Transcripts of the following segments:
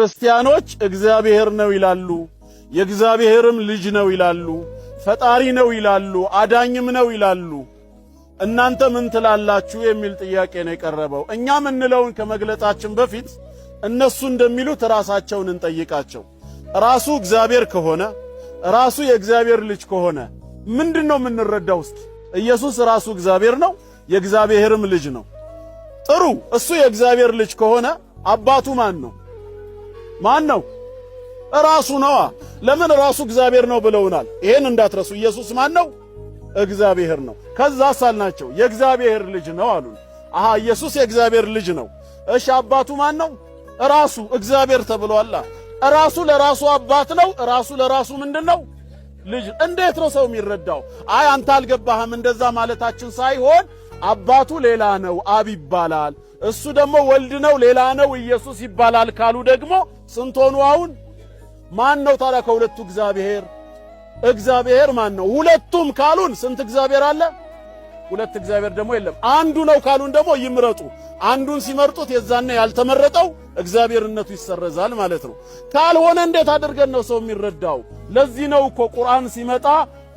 ክርስቲያኖች እግዚአብሔር ነው ይላሉ፣ የእግዚአብሔርም ልጅ ነው ይላሉ፣ ፈጣሪ ነው ይላሉ፣ አዳኝም ነው ይላሉ። እናንተ ምን ትላላችሁ የሚል ጥያቄ ነው የቀረበው። እኛ ምንለውን ከመግለጻችን በፊት እነሱ እንደሚሉት ራሳቸውን እንጠይቃቸው። ራሱ እግዚአብሔር ከሆነ ራሱ የእግዚአብሔር ልጅ ከሆነ ምንድነው የምንረዳው? እስኪ ኢየሱስ ራሱ እግዚአብሔር ነው የእግዚአብሔርም ልጅ ነው። ጥሩ፣ እሱ የእግዚአብሔር ልጅ ከሆነ አባቱ ማን ነው? ማን ነው? ራሱ ነዋ። ለምን ራሱ እግዚአብሔር ነው ብለውናል። ይሄን እንዳትረሱ። ኢየሱስ ማን ነው? እግዚአብሔር ነው። ከዛስ አልናቸው የእግዚአብሔር ልጅ ነው አሉን። አሃ ኢየሱስ የእግዚአብሔር ልጅ ነው። እሺ አባቱ ማን ነው? ራሱ እግዚአብሔር ተብሏል። ራሱ ለራሱ አባት ነው፣ ራሱ ለራሱ ምንድነው? ልጅ። እንዴት ነው ሰው የሚረዳው? አይ አንተ አልገባህም እንደዛ ማለታችን ሳይሆን አባቱ ሌላ ነው አብ ይባላል፣ እሱ ደግሞ ወልድ ነው ሌላ ነው ኢየሱስ ይባላል ካሉ ደግሞ ስንት ሆኑ? አሁን ማን ነው ታዲያ ከሁለቱ እግዚአብሔር? እግዚአብሔር ማን ነው? ሁለቱም ካሉን ስንት እግዚአብሔር አለ? ሁለት እግዚአብሔር ደግሞ የለም። አንዱ ነው ካሉን ደግሞ ይምረጡ። አንዱን ሲመርጡት የዛኔ ያልተመረጠው እግዚአብሔርነቱ ይሰረዛል ማለት ነው። ካልሆነ እንዴት አድርገን ነው ሰው የሚረዳው? ለዚህ ነው እኮ ቁርአን ሲመጣ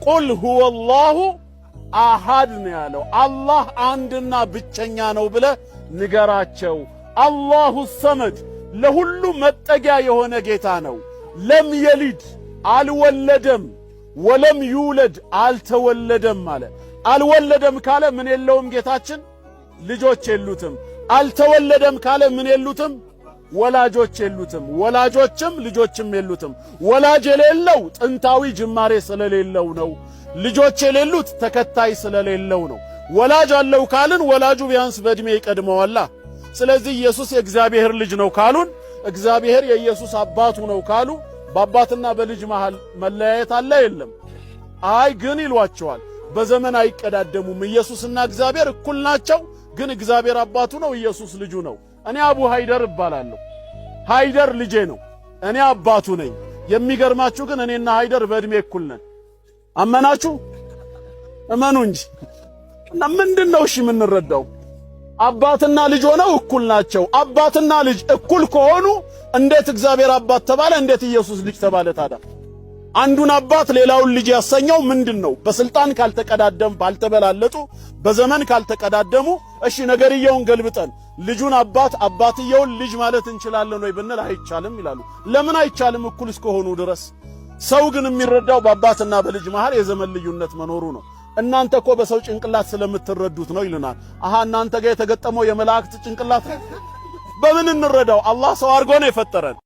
ቁል ሁወላሁ አሃድ ነው ያለው። አላህ አንድና ብቸኛ ነው ብለ ንገራቸው። አላሁ ሰመድ ለሁሉ መጠጊያ የሆነ ጌታ ነው። ለም የሊድ አልወለደም፣ ወለም ይውለድ አልተወለደም አለ። አልወለደም ካለ ምን የለውም ጌታችን? ልጆች የሉትም። አልተወለደም ካለ ምን የሉትም? ወላጆች የሉትም። ወላጆችም ልጆችም የሉትም። ወላጅ የሌለው ጥንታዊ ጅማሬ ስለሌለው ነው። ልጆች የሌሉት ተከታይ ስለሌለው ነው። ወላጅ አለው ካልን ወላጁ ቢያንስ በእድሜ ይቀድመዋል። ስለዚህ ኢየሱስ የእግዚአብሔር ልጅ ነው ካሉን እግዚአብሔር የኢየሱስ አባቱ ነው ካሉ በአባትና በልጅ መሃል መለያየት አለ? የለም። አይ ግን ይሏቸዋል። በዘመን አይቀዳደሙም። ኢየሱስና እግዚአብሔር እኩል ናቸው። ግን እግዚአብሔር አባቱ ነው፣ ኢየሱስ ልጁ ነው። እኔ አቡ ሃይደር እባላለሁ። ሃይደር ልጄ ነው፣ እኔ አባቱ ነኝ። የሚገርማችሁ ግን እኔና ሃይደር በእድሜ እኩል ነን። አመናችሁ? እመኑ እንጂ። እና ምንድነው እሺ የምንረዳው? አባትና ልጅ ሆነው እኩል ናቸው። አባትና ልጅ እኩል ከሆኑ እንዴት እግዚአብሔር አባት ተባለ? እንዴት ኢየሱስ ልጅ ተባለ? ታዲያ አንዱን አባት ሌላውን ልጅ ያሰኘው ምንድነው? በስልጣን ካልተቀዳደም ባልተበላለጡ፣ በዘመን ካልተቀዳደሙ። እሺ ነገርየውን ገልብጠን ልጁን አባት አባትየውን ልጅ ማለት እንችላለን ወይ ብንል አይቻልም ይላሉ። ለምን አይቻልም? እኩል እስከሆኑ ድረስ። ሰው ግን የሚረዳው በአባትና በልጅ መሃል የዘመን ልዩነት መኖሩ ነው። እናንተ እኮ በሰው ጭንቅላት ስለምትረዱት ነው ይሉናል። አሃ እናንተ ጋር የተገጠመው የመላእክት ጭንቅላት በምን እንረዳው? አላህ ሰው አድርጎ ነው የፈጠረን።